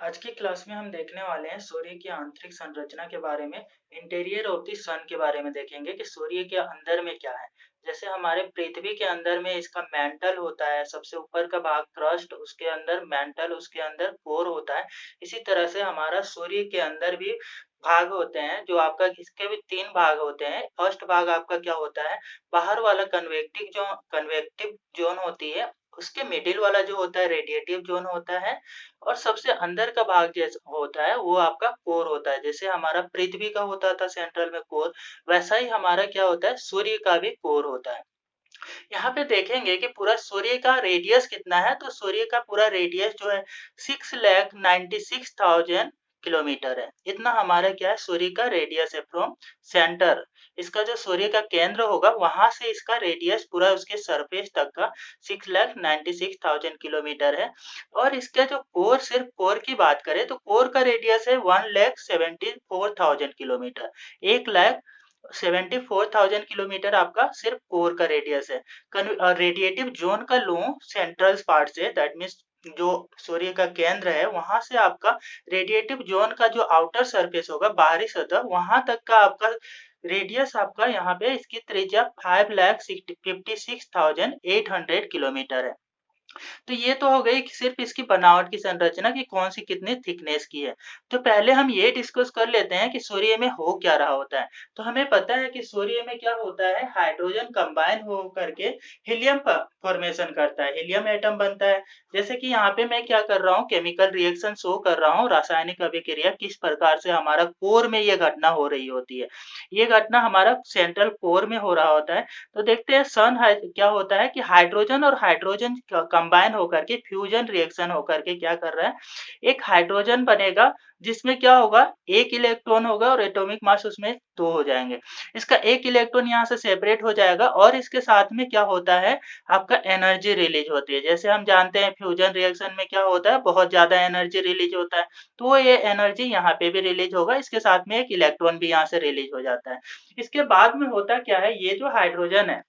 आज की क्लास में हम देखने वाले हैं सूर्य की आंतरिक संरचना के बारे में। इंटीरियर ऑफ द सन के बारे में देखेंगे कि सूर्य के अंदर में क्या है। जैसे हमारे पृथ्वी के अंदर में इसका मैंटल होता है, सबसे ऊपर का भाग क्रस्ट, उसके अंदर मैंटल, उसके अंदर कोर होता है। इसी तरह से हमारा सूर्य के अंदर भी भाग होते हैं, जो आपका इसके भी 3 भाग होते हैं। फर्स्ट भाग आपका क्या होता है, बाहर वाला कन्वेक्टिव ज़ोन होती है, उसके मिडिल वाला जो होता है रेडिएटिव ज़ोन होता है, और सबसे अंदर का भाग जैसा होता है वो आपका कोर होता है। जैसे हमारा पृथ्वी का होता था सेंट्रल में कोर, वैसा ही हमारा क्या होता है, सूर्य का भी कोर होता है। यहाँ पे देखेंगे कि पूरा सूर्य का रेडियस कितना है, तो सूर्य का पूरा रेडियस जो है 6,96,000 किलोमीटर है। इतना हमारा क्या है, सूर्य का रेडियस है फ्रॉम सेंटर। इसका जो सूर्य का केंद्र होगा वहां से इसका रेडियस पूरा उसके सरफेस तक का 6,96,000 किलोमीटर है। और इसका जो कोर, सिर्फ कोर की बात करें तो कोर का रेडियस है 1,74,000 किलोमीटर। 1,74,000 किलोमीटर आपका सिर्फ कोर का रेडियस है। रेडिएटिव जोन का लूं सेंट्रल पार्ट से, दैट मीन्स जो सूर्य का केंद्र है वहां से आपका रेडिएटिव जोन का जो आउटर सरफेस होगा, बाहरी सतह, वहां तक का आपका रेडियस, आपका यहाँ पे इसकी त्रिज्या 5,56,800 किलोमीटर है। तो ये तो हो गई कि सिर्फ इसकी बनावट की संरचना की कौन सी कितनी थिकनेस की है। तो पहले हम ये डिस्कस कर लेते हैं कि सूर्य में हो क्या रहा होता है। तो हमें पता है कि सूर्य में क्या होता है, हाइड्रोजन कंबाइन हो करके हीलियम फॉर्मेशन करता है, हीलियम एटम बनता है। जैसे कि यहाँ पे मैं क्या कर रहा हूँ, केमिकल रिएक्शन शो कर रहा हूँ, रासायनिक अभिक्रिया किस प्रकार से हमारा कोर में ये घटना हो रही होती है। ये घटना हमारा सेंट्रल कोर में हो रहा होता है। तो देखते हैं क्या होता है कि हाइड्रोजन और हाइड्रोजन कंबाइन होकर के फ्यूजन रिएक्शन होकर के क्या कर रहा है, एक हाइड्रोजन बनेगा जिसमें क्या होगा, एक इलेक्ट्रॉन होगा और एटॉमिक मास उसमें 2 हो जाएंगे। इसका एक इलेक्ट्रॉन यहाँ से सेपरेट हो जाएगा और इसके साथ में क्या होता है, आपका एनर्जी रिलीज होती है। जैसे हम जानते हैं फ्यूजन रिएक्शन में क्या होता है, बहुत ज्यादा एनर्जी रिलीज होता है। तो ये एनर्जी यहाँ पे भी रिलीज होगा, इसके साथ में एक इलेक्ट्रॉन भी यहाँ से रिलीज हो जाता है। इसके बाद में होता क्या है, ये जो हाइड्रोजन है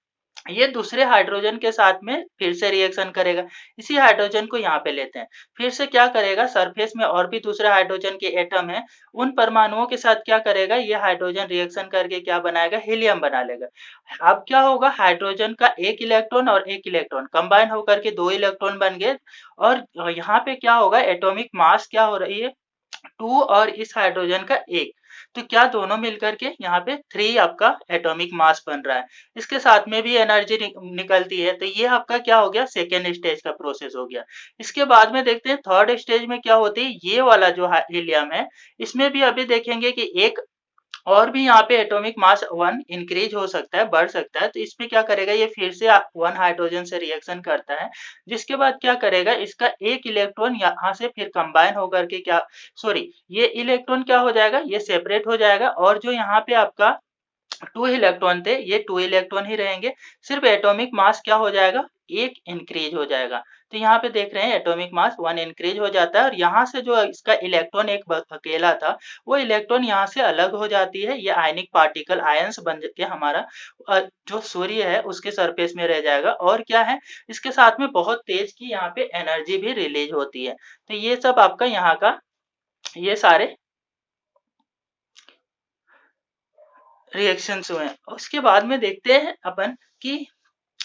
ये दूसरे हाइड्रोजन के साथ में फिर से रिएक्शन करेगा। इसी हाइड्रोजन को यहाँ पे लेते हैं, फिर से क्या करेगा, सरफेस में और भी दूसरे हाइड्रोजन के एटम है, उन परमाणुओं के साथ क्या करेगा, ये हाइड्रोजन रिएक्शन करके क्या बनाएगा, हीलियम बना लेगा। अब क्या होगा, हाइड्रोजन का एक इलेक्ट्रॉन और एक इलेक्ट्रॉन कंबाइन होकर के 2 इलेक्ट्रॉन बन गए। और यहाँ पे क्या होगा, एटॉमिक मास क्या हो रही है, 2, और इस हाइड्रोजन का 1। तो क्या दोनों मिलकर के यहाँ पे 3 आपका एटॉमिक मास बन रहा है। इसके साथ में भी एनर्जी निकलती है। तो ये आपका क्या हो गया, सेकेंड स्टेज का प्रोसेस हो गया। इसके बाद में देखते हैं थर्ड स्टेज में क्या होती है, ये वाला जो हीलियम है, इसमें भी अभी देखेंगे कि एक और भी यहाँ पे एटॉमिक मास 1 इंक्रीज हो सकता है, बढ़ सकता है। तो इसमें क्या करेगा, ये फिर से 1 हाइड्रोजन से रिएक्शन करता है, जिसके बाद क्या करेगा, इसका एक इलेक्ट्रॉन यहाँ से फिर कंबाइन होकर के क्या, सॉरी, ये इलेक्ट्रॉन क्या हो जाएगा, ये सेपरेट हो जाएगा, और जो यहाँ पे आपका 2 इलेक्ट्रॉन थे, ये 2 इलेक्ट्रॉन ही रहेंगे। सिर्फ एटॉमिक मास क्या हो जाएगा, 1 इंक्रीज हो जाएगा। तो यहाँ पे देख रहे हैं एटॉमिक मास 1 इंक्रीज हो जाता है, और यहाँ से जो इसका इलेक्ट्रॉन एक अकेला था, वो इलेक्ट्रॉन यहाँ से अलग हो जाती है। ये आयनिक पार्टिकल आयंस बन के हमारा जो सूर्य है उसके सरफेस में रह जाएगा। और क्या है, इसके साथ में बहुत तेज की यहाँ पे एनर्जी भी रिलीज होती है। तो ये सब आपका यहाँ का, ये सारे रिएक्शंस हुए। उसके बाद में देखते हैं अपन कि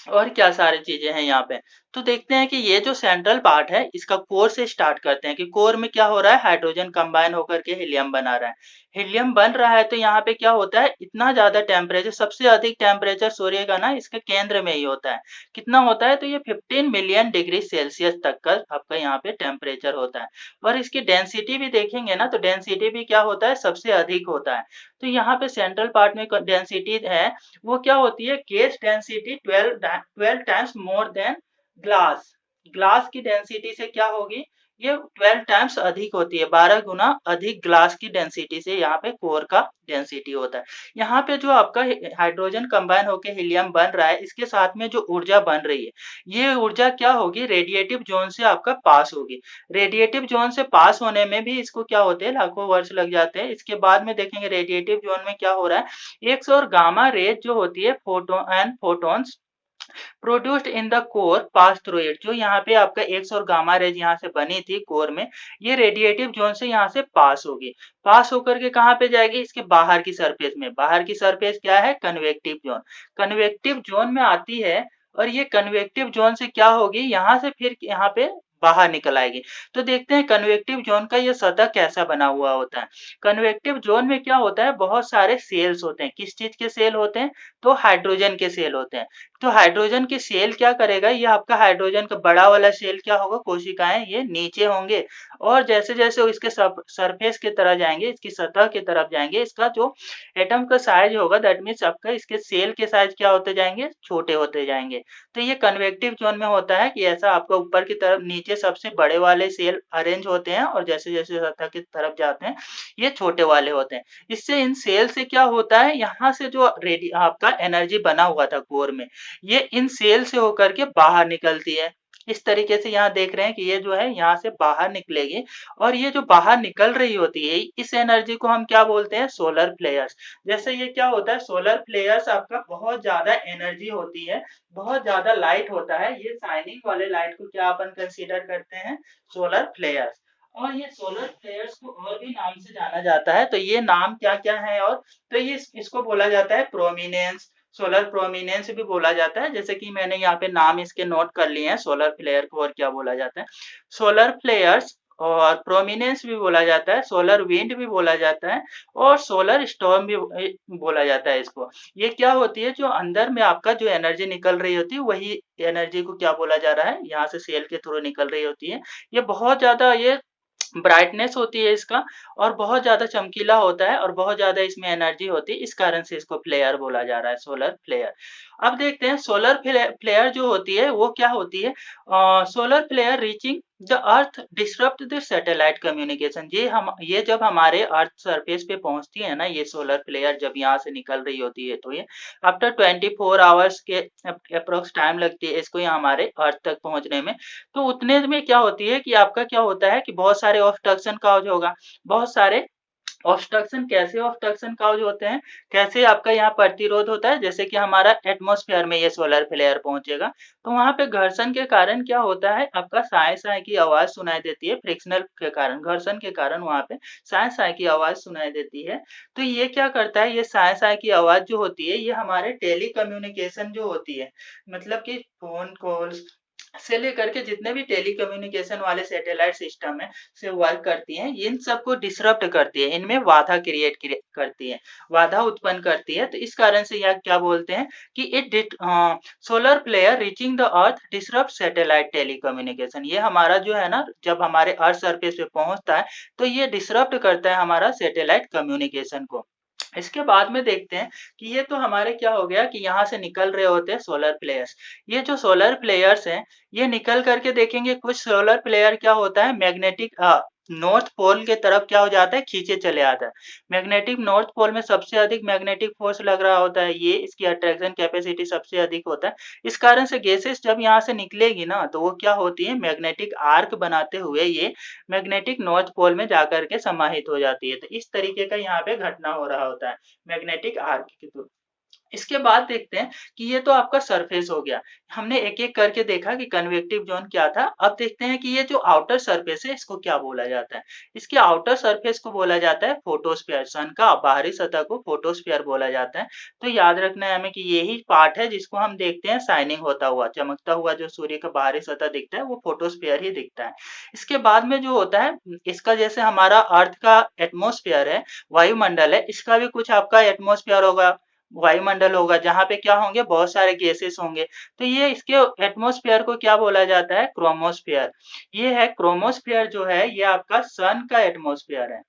और क्या सारी चीजें हैं यहाँ पे। तो देखते हैं कि ये जो सेंट्रल पार्ट है, इसका कोर से स्टार्ट करते हैं कि कोर में क्या हो रहा है, हाइड्रोजन कंबाइन होकर के हीलियम बना रहा है। हीलियम बन रहा है तो यहाँ पे क्या होता है, इतना ज्यादा टेम्परेचर, सबसे अधिक टेम्परेचर सूर्य का ना इसके केंद्र में ही होता है। कितना होता है, तो ये 15 मिलियन डिग्री सेल्सियस तक का आपका यहाँ पे टेम्परेचर होता है। और इसकी डेंसिटी भी देखेंगे ना, तो डेंसिटी भी क्या होता है, सबसे अधिक होता है। तो यहाँ पे सेंट्रल पार्ट में डेंसिटी है, वो क्या होती है, gas density 12 times more than glass. Glass की डेंसिटी से क्या होगी, ये 12 टाइम्स अधिक होती है, 12 गुना अधिक ग्लास की डेंसिटी से यहाँ पे कोर का डेंसिटी होता है। यहाँ पे जो आपका हाइड्रोजन कंबाइन होकर हीलियम बन रहा है, इसके साथ में जो ऊर्जा बन रही है, ये ऊर्जा क्या होगी, रेडिएटिव जोन से आपका पास होगी। रेडिएटिव जोन से पास होने में भी इसको क्या होते हैं, लाखों वर्ष लग जाते हैं। इसके बाद में देखेंगे रेडिएटिव जोन में क्या हो रहा है, एक्स और गामा रेज जो होती है, photon and photons, produced in the core pass through it, जो यहाँ पे आपका एक्स और गामा रेज यहाँ से बनी थी कोर में, ये रेडिएटिव जोन से यहाँ से पास होगी। पास होकर के कहाँ पे जाएगी, इसके बाहर की सरफेस में। बाहर की सरफेस क्या है, कन्वेक्टिव जोन। कन्वेक्टिव जोन में आती है और ये कन्वेक्टिव जोन से क्या होगी, यहाँ से फिर यहाँ पे बाहर निकल आएगी। तो देखते हैं कन्वेक्टिव जोन का ये सतह कैसा बना हुआ होता है। कन्वेक्टिव जोन में क्या होता है, बहुत सारे सेल्स होते हैं। किस चीज के सेल होते हैं, तो हाइड्रोजन के सेल होते हैं। तो हाइड्रोजन के सेल क्या करेगा, ये आपका हाइड्रोजन का बड़ा वाला सेल क्या होगा, कोशिकाएं ये नीचे होंगे, और जैसे जैसे वो इसके सरफेस की तरह जाएंगे, इसकी सतह की तरफ जाएंगे, इसका जो एटम का साइज होगा, दैट मीन्स आपका इसके सेल के साइज क्या होते जाएंगे, छोटे होते जाएंगे। तो ये कन्वेक्टिव जोन में होता है कि ऐसा आपका ऊपर की तरफ नीचे सबसे बड़े वाले सेल अरेंज होते हैं, और जैसे जैसे सतह की तरफ जाते हैं ये छोटे वाले होते हैं। इससे इन सेल से क्या होता है, यहाँ से जो रेडी आपका एनर्जी बना हुआ था कोर में, ये इन सेल से होकर के बाहर निकलती है। इस तरीके से यहाँ देख रहे हैं कि ये जो है यहाँ से बाहर निकलेगी, और ये जो बाहर निकल रही होती है, इस एनर्जी को हम क्या बोलते हैं, सोलर फ्लेयर्स। जैसे ये क्या होता है, सोलर फ्लेयर्स आपका बहुत ज्यादा एनर्जी होती है, बहुत ज्यादा लाइट होता है। ये शाइनिंग वाले लाइट को क्या अपन कंसीडर करते हैं, सोलर फ्लेयर्स। और ये सोलर फ्लेयर्स को और भी नाम से जाना जाता है। तो ये नाम क्या क्या है, और तो ये इसको बोला जाता है प्रोमिनेंस, सोलर प्रोमिनेंस भी बोला जाता है। जैसे कि मैंने यहाँ पे नाम इसके नोट कर लिए हैं, सोलर फ्लेयर को और क्या बोला जाता है, सोलर फ्लेयर्स, और प्रोमिनेंस भी बोला जाता है, सोलर विंड भी बोला जाता है, और सोलर स्टॉर्म भी बोला जाता है इसको। ये क्या होती है, जो अंदर में आपका जो एनर्जी निकल रही होती है, वही एनर्जी को क्या बोला जा रहा है, यहाँ से सेल के थ्रू निकल रही होती है। ये बहुत ज्यादा ये ब्राइटनेस होती है इसका, और बहुत ज्यादा चमकीला होता है, और बहुत ज्यादा इसमें एनर्जी होती है, इस कारण से इसको फ्लेयर बोला जा रहा है, सोलर फ्लेयर। अब देखते हैं सोलर फ्लेयर जो होती है वो क्या होती है। Solar flare reaching the earth disturb the satellite communication. ये जब हमारे अर्थ सरफेस पे पहुंचती है ना, ये सोलर फ्लेयर जब यहाँ से निकल रही होती है, तो ये आफ्टर 24 आवर्स के अप्रोक्स टाइम लगती है इसको यहाँ हमारे अर्थ तक पहुंचने में। तो उतने में क्या होती है कि आपका क्या होता है कि बहुत सारे ऑब्स्ट्रक्शन काज होगा, बहुत सारे ऑब्स्ट्रक्शन। कैसे ऑब्स्ट्रक्शन काज होते हैं, कैसे आपका यहाँ प्रतिरोध होता है, जैसे कि हमारा एटमॉस्फेयर में ये सोलर फ्लेयर पहुंचेगा, तो वहां पे घर्षण के कारण क्या होता है, आपका साय साय की आवाज सुनाई देती है। फ्रिक्शनल के कारण, घर्षण के कारण वहां पे साय साय की आवाज सुनाई देती है। तो ये क्या करता है, ये साय साय की आवाज जो होती है, ये हमारे टेली कम्युनिकेशन जो होती है, मतलब कि फोन कॉल्स से लेकर के जितने भी टेलीकम्युनिकेशन वाले सैटेलाइट सिस्टम है से वर्क करती हैं, इन सबको डिसरप्ट करती है, इनमें बाधा क्रिएट करती है, बाधा उत्पन्न करती है। तो इस कारण से यह क्या बोलते हैं कि it solar flare reaching the earth disrupt satellite telecommunication. ये हमारा जो है ना, जब हमारे अर्थ सरफेस पे पहुंचता है तो ये डिसरप्ट करता है हमारा सैटेलाइट कम्युनिकेशन को। इसके बाद में देखते हैं कि ये तो हमारे क्या हो गया कि यहाँ से निकल रहे होते हैं सोलर प्लेयर्स। ये जो सोलर प्लेयर्स हैं, ये निकल करके देखेंगे, कुछ सोलर प्लेयर क्या होता है, मैग्नेटिक नॉर्थ पोल के तरफ क्या हो जाता है, खींचे चले आता है। मैग्नेटिक नॉर्थ पोल में सबसे अधिक मैग्नेटिक फोर्स लग रहा होता है, ये इसकी अट्रैक्शन कैपेसिटी सबसे अधिक होता है। इस कारण से गैसेस जब यहाँ से निकलेगी ना, तो वो क्या होती है, मैग्नेटिक आर्क बनाते हुए ये मैग्नेटिक नॉर्थ पोल में जाकर के समाहित हो जाती है। तो इस तरीके का यहाँ पे घटना हो रहा होता है मैग्नेटिक आर्क के थ्रू। इसके बाद देखते हैं कि ये तो आपका सरफेस हो गया। हमने एक-एक करके देखा कि कन्वेक्टिव ज़ोन क्या था। अब देखते हैं कि ये जो आउटर सरफेस है इसको क्या बोला जाता है। इसके आउटर सरफेस को बोला जाता है फोटोस्फीयर। सन का बाहरी सतह को फोटोस्फीयर बोला जाता है। तो याद रखना है हमें कि यही पार्ट है जिसको हम देखते हैं शाइनिंग होता हुआ, चमकता हुआ जो सूर्य का बाहरी सतह दिखता है वो फोटोस्फीयर ही दिखता है। इसके बाद में जो होता है, इसका जैसे हमारा अर्थ का एटमॉस्फेयर है, वायुमंडल है, इसका भी कुछ आपका एटमॉस्फेयर होगा, वायुमंडल होगा, जहाँ पे क्या होंगे, बहुत सारे गैसेस होंगे। तो ये इसके एटमॉस्फेयर को क्या बोला जाता है, क्रोमोस्फेयर। ये है क्रोमोस्फेयर जो है, ये आपका सन का एटमॉस्फेयर है।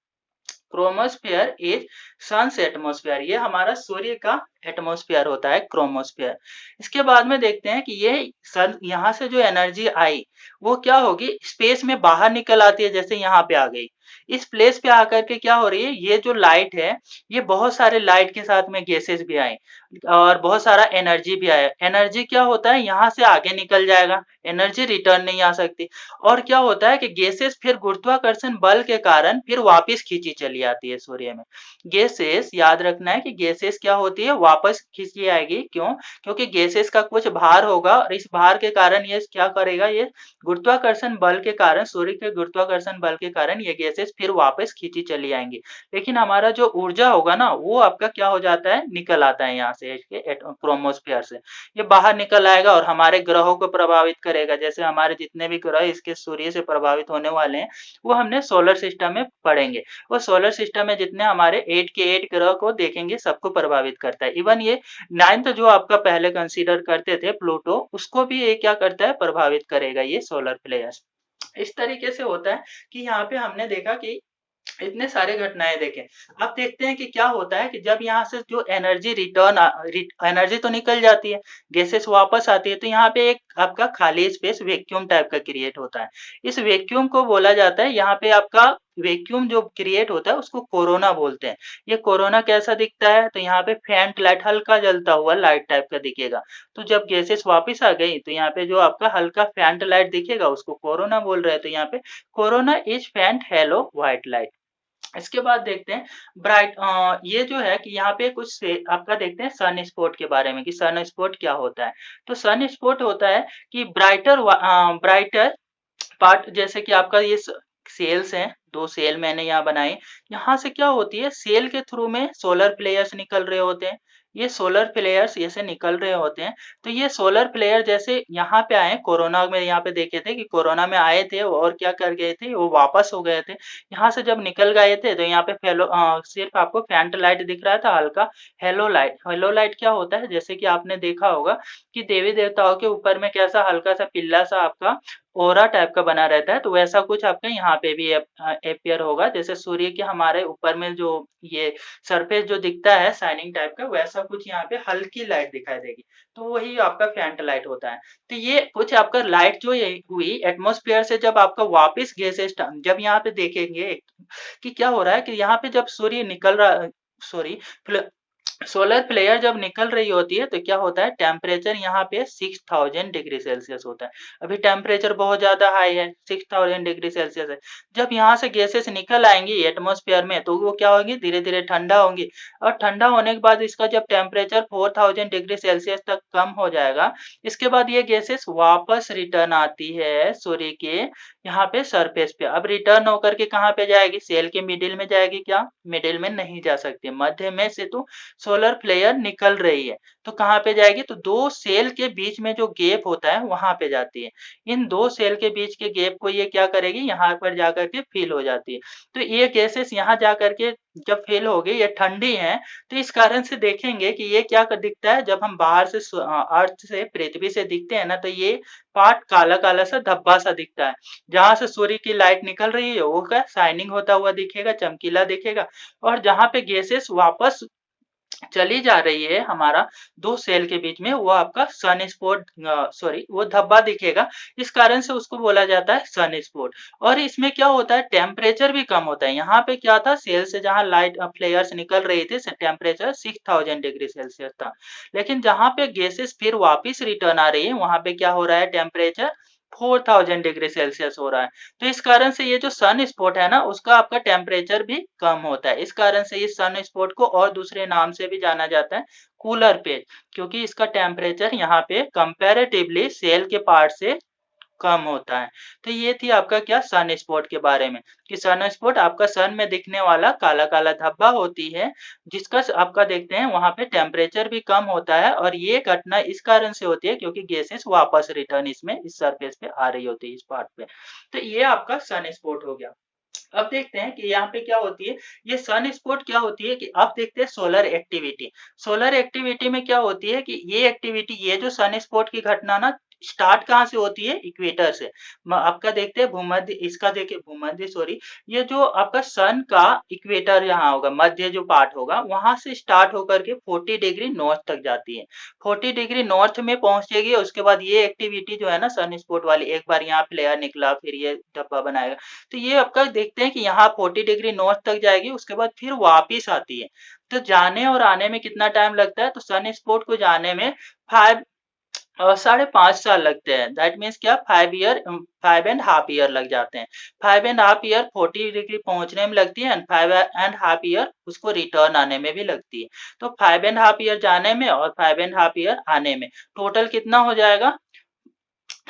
Chromosphere is sun's atmosphere. ये हमारा सूर्य का एटमॉस्फेयर होता है, क्रोमोस्फेयर। इसके बाद में देखते हैं कि ये सन, यहाँ से जो एनर्जी आई वो क्या होगी, स्पेस में बाहर निकल आती है, जैसे यहाँ पे आ गई। इस प्लेस पे आकर के क्या हो रही है, ये जो लाइट है, ये बहुत सारे लाइट के साथ में गैसेस भी आए। और बहुत सारा एनर्जी भी आया। एनर्जी क्या होता है, यहाँ से आगे निकल जाएगा, एनर्जी रिटर्न नहीं आ सकती। और क्या होता है कि गैसेस फिर गुरुत्वाकर्षण बल के कारण फिर वापस खींची चली आती है सूर्य में। गैसेस, याद रखना है कि गैसेस क्या होती है, वापस खींची आएगी। क्यों? क्योंकि गैसेस का कुछ भार होगा और इस भार के कारण ये क्या करेगा, ये गुरुत्वाकर्षण बल के कारण, सूर्य के गुरुत्वाकर्षण बल के कारण ये गैसेस फिर वापस खींची चली आएंगी। लेकिन हमारा जो ऊर्जा होगा ना, वो आपका क्या हो जाता है, निकल आता है यहाँ से, इसके क्रोमोस्फेयर से। ये बाहर निकल आएगा और हमारे ग्रहों को प्रभावित करेगा। जैसे हमारे जितने भी ग्रह इसके सूर्य से प्रभावित होने वाले हैं, वो हमने सोलर सिस्टम में पढ़ेंगे। वो सोलर सिस्टम में जितने हमारे 8 के 8 ग्रह को देखेंगे, सबको प्रभावित करता है। इवन ये 9th जो आपका पहले कंसीडर करते थे प्लूटो, उसको भी ये क्या करता है, प्रभावित करेगा ये सोलर प्लेयर्स। इस तरीके से होता है कि यहाँ पे हमने देखा कि इतने सारे घटनाएं देखें। अब देखते हैं कि क्या होता है कि जब यहाँ से जो एनर्जी एनर्जी तो निकल जाती है, गैसेस वापस आती है, तो यहाँ पे एक आपका खाली स्पेस वैक्यूम टाइप का क्रिएट होता है। इस वैक्यूम को बोला जाता है, यहाँ पे आपका वैक्यूम जो क्रिएट होता है उसको कोरोना बोलते हैं। ये कोरोना कैसा दिखता है, तो यहाँ पे फेंट लाइट, हल्का जलता हुआ लाइट टाइप का दिखेगा। तो जब गैसेस वापस आ गई तो यहाँ पे जो आपका हल्का फेंट लाइट दिखेगा उसको कोरोना बोल रहे हैं। तो यहाँ पे कोरोना इज फेंट हेलो व्हाइट लाइट। इसके बाद देखते हैं ब्राइट, ये जो है कि यहाँ पे कुछ से आपका देखते हैं सन स्पॉट के बारे में कि सन स्पॉट क्या होता है। तो सन स्पॉट होता है कि ब्राइटर पार्ट, जैसे कि आपका ये सेल्स हैं, दो सेल मैंने यहाँ बनाए। यहाँ से क्या होती है, सेल के थ्रू में सोलर प्लेयर्स निकल रहे होते हैं। ये सोलर प्लेयर्स ऐसे निकल रहे होते हैं। तो ये सोलर प्लेयर जैसे यहाँ पे आए, कोरोना में यहाँ पे देखे थे कि कोरोना में आए थे और क्या कर गए थे, वो वापस हो गए थे। यहाँ से जब निकल गए थे तो यहाँ पे सिर्फ आपको फैंट लाइट दिख रहा था, हल्का हेलो लाइट। हेलो लाइट क्या होता है, जैसे कि आपने देखा होगा कि देवी देवताओं के ऊपर में कैसा हल्का सा पिल्ला सा आपका ओरा टाइप का बना रहता है, तो वैसा कुछ आपका यहाँ पे भी अपियर होगा। जैसे सूर्य के हमारे ऊपर में जो ये सरफेस जो दिखता है शाइनिंग टाइप का, वैसा कुछ यहाँ पे हल्की लाइट दिखाई देगी। तो वही आपका फैंट लाइट होता है। तो ये कुछ आपका लाइट जो ये हुई एटमॉस्फेयर से, जब आपका वापस गैसेस, जब यहाँ पे देखेंगे कि क्या हो रहा है कि यहाँ पे जब सूर्य निकल रहा, सॉरी, सोलर प्लेयर जब निकल रही होती है तो क्या होता है, टेम्परेचर यहाँ पे 6000 डिग्री सेल्सियस होता है। अभी टेम्परेचर बहुत ज्यादा हाई है, 6000 डिग्री सेल्सियस है। जब यहाँ से गैसेस निकल आएंगी एटमॉस्फेयर में तो वो क्या होंगी, धीरे धीरे ठंडा होंगी। और ठंडा होने के बाद इसका जब टेम्परेचर 4000 डिग्री सेल्सियस तक कम हो जाएगा, इसके बाद ये गैसेस वापस रिटर्न आती है सूर्य के यहाँ पे सरफेस पे। अब रिटर्न होकर के कहाँ पे जाएगी, सेल के मिडिल में जाएगी क्या, मिडिल में नहीं जा सकती, मध्य में से तो सोलर फ्लेयर निकल रही है। तो कहाँ पे जाएगी, तो दो सेल के बीच में जो गैप होता है वहां पे जाती है। इन दो सेल के बीच के गैप को ये क्या करेगी, यहाँ पर जाकर के फिल हो जाती है। तो ये गैसेस यहाँ जाकर के जब फिल हो गई, ये ठंडी है, तो इस कारण से देखेंगे कि ये क्या दिखता है, जब हम बाहर से अर्थ से, पृथ्वी से दिखते हैं ना, तो ये पार्ट काला काला सा धब्बा सा दिखता है। जहां से सूर्य की लाइट निकल रही है वो क्या शाइनिंग होता हुआ दिखेगा, चमकीला दिखेगा। और जहां पे गैसेस वापस चली जा रही है हमारा दो सेल के बीच में, वो आपका सन स्पॉट, सॉरी, वो धब्बा दिखेगा। इस कारण से उसको बोला जाता है सन स्पॉट। और इसमें क्या होता है, टेम्परेचर भी कम होता है। यहाँ पे क्या था, सेल से जहाँ लाइट फ्लेयर्स निकल रही थी, टेम्परेचर 6000 डिग्री सेल्सियस था। लेकिन जहाँ पे गैसेस फिर वापिस रिटर्न आ रही है, वहां पे क्या हो रहा है, टेम्परेचर 4000 डिग्री सेल्सियस हो रहा है। तो इस कारण से ये जो सन स्पॉट है ना, उसका आपका टेम्परेचर भी कम होता है। इस कारण से इस सन स्पॉट को और दूसरे नाम से भी जाना जाता है, कूलर पेज, क्योंकि इसका टेम्परेचर यहाँ पे कंपैरेटिवली सेल के पार्ट से कम होता है। तो ये थी आपका क्या, सन स्पॉट के बारे में, कि सन स्पॉट आपका सन में दिखने वाला काला काला धब्बा होती है, जिसका आपका देखते हैं वहां पे टेम्परेचर भी कम होता है। और ये घटना इस कारण से होती है क्योंकि गैसेस वापस रिटर्न इसमें इस सरफेस पे आ रही होती है, इस पार्ट पे। तो ये आपका सन स्पॉट हो गया। अब देखते हैं कि यहाँ पे क्या होती है, ये सन स्पॉट क्या होती है, कि अब देखते हैं सोलर एक्टिविटी। सोलर एक्टिविटी में क्या होती है कि ये एक्टिविटी, ये जो सन स्पॉट की घटना ना, स्टार्ट कहाँ से होती है, इक्वेटर से। आपका देखते हैं भूमध्य, इसका देखिए भूमध्य, सॉरी, ये जो आपका सन का इक्वेटर यहाँ होगा, मध्य जो पार्ट होगा, वहां से स्टार्ट होकर के 40 डिग्री नॉर्थ तक जाती है। 40 डिग्री नॉर्थ में पहुंचेगी, उसके बाद ये एक्टिविटी जो है ना सन स्पॉट वाली, एक बार यहाँ फ्लेयर निकला, फिर ये डब्बा बनाएगा। तो ये आपका देखते देखते हैं कि यहाँ 40 डिग्री नॉर्थ तक जाएगी, उसके बाद फिर वापिस आती है। तो जाने और आने में कितना टाइम लगता है, तो सन स्पॉट को जाने में 5 5.5 साल लगते हैं। दैट मीन्स क्या, 5.5 ईयर लग जाते हैं। 5.5 ईयर 40 डिग्री पहुंचने में लगती है एंड 5.5 ईयर उसको रिटर्न आने में भी लगती है। तो 5.5 ईयर जाने में और 5.5 ईयर आने में टोटल कितना हो जाएगा,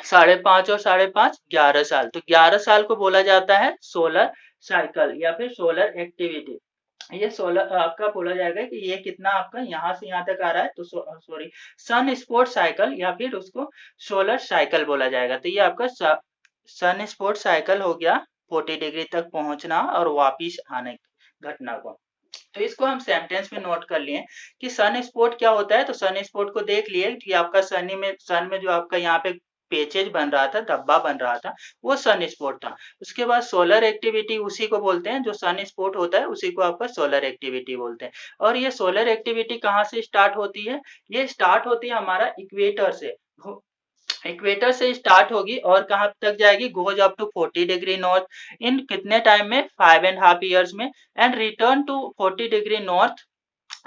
5.5 और 5.5 11 साल। तो 11 साल को बोला जाता है सोलर साइकिल या फिर सोलर एक्टिविटी। ये सोलर आपका बोला जाएगा कि ये कितना आपका यहाँ से यहाँ तक आ रहा है, तो सॉरी सन स्पोर्ट साइकिल या फिर उसको सोलर साइकिल बोला जाएगा। तो ये आपका सन स्पोर्ट साइकिल हो गया 40 डिग्री तक पहुंचना और वापिस आने की घटना को। तो इसको हम सेंटेंस में नोट कर लिए कि सन स्पॉट क्या होता है। तो सन स्पॉट को देख लिए कि आपका सन में जो आपका यहाँ पे पेचेज बन रहा था, धब्बा बन रहा था, वो सन स्पॉट था। उसके बाद सोलर एक्टिविटी उसी को बोलते हैं, जो सन स्पॉट होता है उसी को आपका सोलर एक्टिविटी बोलते हैं। और ये सोलर एक्टिविटी कहाँ से स्टार्ट होती है, ये स्टार्ट होती है हमारा इक्वेटर से। इक्वेटर से स्टार्ट होगी और कहाँ तक जाएगी, goes up to 40 degree north in कितने टाइम में, 5.5 ईयर्स में, and return to 40 degree north,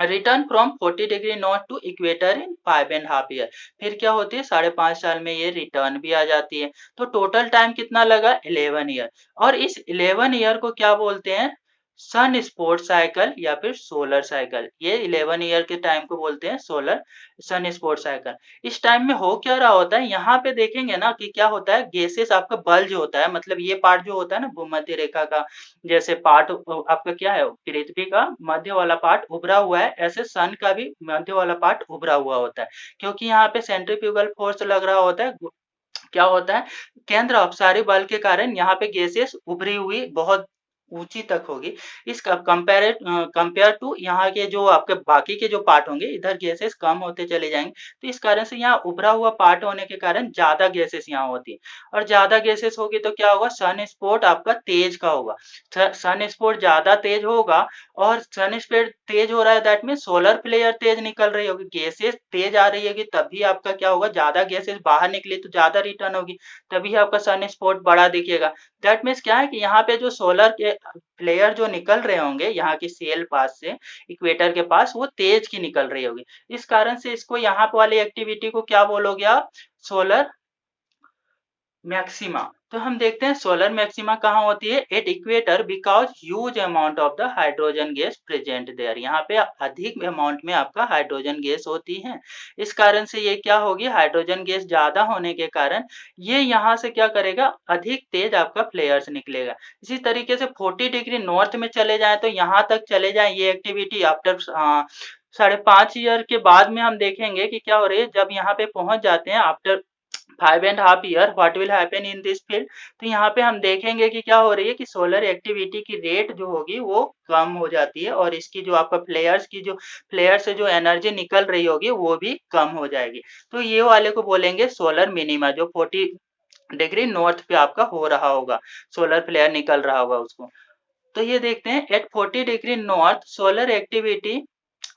return from 40 degree north to equator in 5.5 year. फिर क्या होती है, 5.5 साल में ये रिटर्न भी आ जाती है। तो टोटल टाइम कितना लगा, 11 ईयर। और इस 11 ईयर को क्या बोलते हैं, सन स्पोर्ट साइकिल या फिर सोलर साइकिल। ये 11 ईयर के टाइम को बोलते हैं सोलर सन स्पोर्ट साइकिल। इस टाइम में हो क्या रहा होता है, यहाँ पे देखेंगे ना कि क्या होता है, गैसेस आपका बल्ज होता है, मतलब ये पार्ट जो होता है ना भूमध्य रेखा का जैसे पार्ट आपका क्या है, पृथ्वी का मध्य वाला पार्ट उभरा हुआ है, ऐसे सन का भी मध्य वाला पार्ट उभरा हुआ होता है। क्योंकि यहाँ पे सेंट्रीफ्यूगल फोर्स लग रहा होता है, क्या होता है, केंद्र अपसारी बल के कारण यहाँ पे गैसेस उभरी हुई बहुत ऊंची तक होगी। इस कंपेयर टू यहाँ के जो आपके बाकी के जो पार्ट होंगे, इधर गैसेस कम होते चले जाएंगे। तो इस कारण से यहाँ उभरा हुआ पार्ट होने के कारण ज्यादा गैसेस यहाँ होती है, और ज्यादा गैसेस होगी तो क्या होगा, सन स्पॉट आपका तेज का होगा। सन स्पॉट ज्यादा तेज होगा, और सन स्पॉट तेज हो रहा है दैट मीन सोलर फ्लेयर तेज निकल रही होगी, गैसेस तेज आ रही होगी, तभी आपका क्या होगा, ज्यादा गैसेस बाहर निकली तो ज्यादा रिटर्न होगी, तभी आपका सन स्पॉट बड़ा दिखेगा। दैट मीन्स क्या है कि यहाँ पे जो सोलर के फ्लेयर जो निकल रहे होंगे यहाँ की सेल पास से इक्वेटर के पास, वो तेज की निकल रही होगी। इस कारण से इसको यहाँ वाली एक्टिविटी को क्या बोलोगे आप, सोलर मैक्सिमा। तो हम देखते हैं सोलर मैक्सिमा कहाँ होती है, at equator, because huge amount of the hydrogen gas present there. यहाँ पे अधिक अमाउंट में आपका हाइड्रोजन गैस होती है। इस कारण से ये क्या होगी, हाइड्रोजन गैस ज्यादा होने के कारण ये यहाँ से क्या करेगा, अधिक तेज आपका फ्लेयर्स निकलेगा। इसी तरीके से 40 डिग्री नॉर्थ में चले जाए तो यहाँ तक चले जाए ये एक्टिविटी आफ्टर 5.5 ईयर के बाद में हम देखेंगे कि क्या हो रही है, जब यहाँ पे पहुंच जाते हैं after 5.5 year, what will happen in this field. तो यहाँ पे हम देखेंगे कि क्या हो रही है कि सोलर एक्टिविटी की रेट जो होगी वो कम हो जाती है, और इसकी जो आपका फ्लेयर से जो एनर्जी निकल रही होगी वो भी कम हो जाएगी। तो ये वाले को बोलेंगे सोलर मिनिमा, जो 40 डिग्री नॉर्थ पे आपका हो रहा होगा, सोलर फ्लेयर निकल रहा होगा उसको। तो ये देखते हैं at 40 degree north solar activity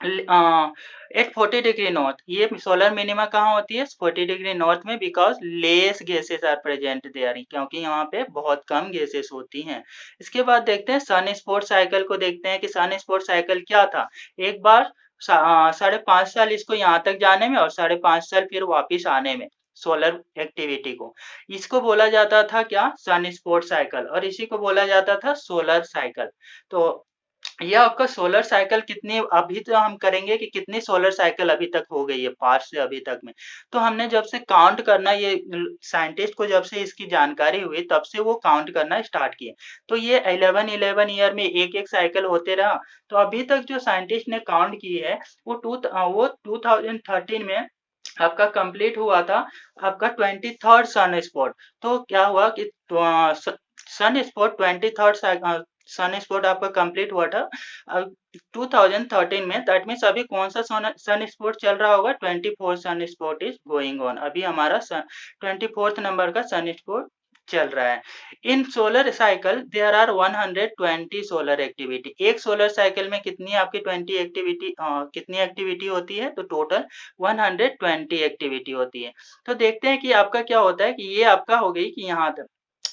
at 40 degree north, ये सोलर मिनिमा कहाँ होती है, 40 डिग्री नॉर्थ में, because less gases are present there, क्योंकि यहाँ पे बहुत कम गैसेस होती हैं। इसके बाद देखते हैं सन स्पॉट साइकिल को, देखते हैं कि सन स्पॉट साइकिल क्या था। एक बार 5.5 साल इसको यहाँ तक जाने में और 5.5 साल फिर वापिस आने में, सोलर एक्टिविटी को, इसको बोला जाता था क्या, सन स्पॉट साइकिल, और इसी को बोला जाता था सोलर साइकिल। तो ये आपका सोलर साइकिल कितनी, अभी तो हम करेंगे कि कितनी सोलर साइकिल अभी तक हो गई है पास्ट से अभी तक में। तो हमने जब से काउंट करना, ये साइंटिस्ट को जब से इसकी जानकारी हुई तब से वो काउंट करना स्टार्ट किए। तो ये 11 ईयर में एक एक साइकिल होते रहा। तो अभी तक जो साइंटिस्ट ने काउंट की है वो 2013 में आपका कंप्लीट हुआ था, आपका 23rd सन स्पॉट। तो क्या हुआ कि sun spot 23rd sun spot आपका कंप्लीट हुआ था 2013 में। दैट मीन्स अभी कौन सा सन स्पॉट चल रहा होगा, 24 sun spot is going on. अभी हमारा 24th नंबर का सन स्पॉट चल रहा है। In solar cycle there are 120 solar activity. एक सोलर साइकिल में कितनी आपकी 20 एक्टिविटी कितनी एक्टिविटी होती है, तो टोटल 120 एक्टिविटी होती है। तो देखते हैं कि आपका क्या होता है कि ये आपका हो गई कि यहाँ तक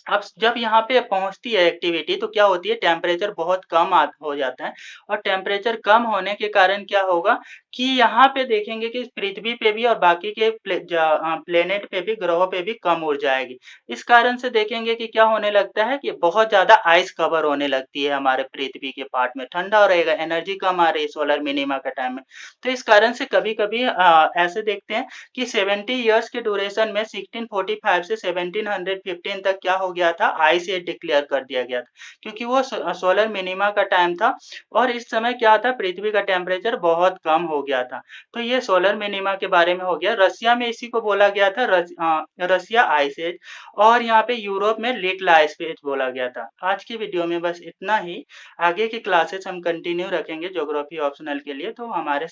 अब जब यहाँ पे पहुँचती है एक्टिविटी तो क्या होती है, टेम्परेचर बहुत कम हो जाता है और टेम्परेचर कम होने के कारण क्या होगा कि यहाँ पे देखेंगे कि पृथ्वी पे भी और बाकी के प्लेनेट पे भी, ग्रहों पे भी कम ऊर्जा आएगी। इस कारण से देखेंगे कि क्या होने लगता है कि बहुत ज़्यादा आइस कवर होने लगती है हमारे पृथ्वी के पार्ट में, ठंडा रहेगा, एनर्जी कम आ रही है सोलर मिनिमा के टाइम में। तो इस कारण से कभी-कभी ऐसे देखते हैं कि 70 इयर्स के ड्यूरेशन में 1645 से 1715 तक क्या हो गया था, आइस एज डिक्लेयर कर दिया गया था, क्योंकि वो सोलर मिनिमा का टाइम था और इस समय क्या था, पृथ्वी का टेम्परेचर बहुत कम हो गया था। तो ये सोलर मिनिमा के बारे में हो गया। रसिया में इसी को बोला गया था रसिया आइस एज, और यहाँ पे यूरोप में लिटिल आइस एज बोला गया था। आज की वीडियो में बस इतना ही। आगे की क्लासेस हम कंटिन्यू रखेंगे ज्योग्राफी ऑप्शनल के लिए, तो हमारे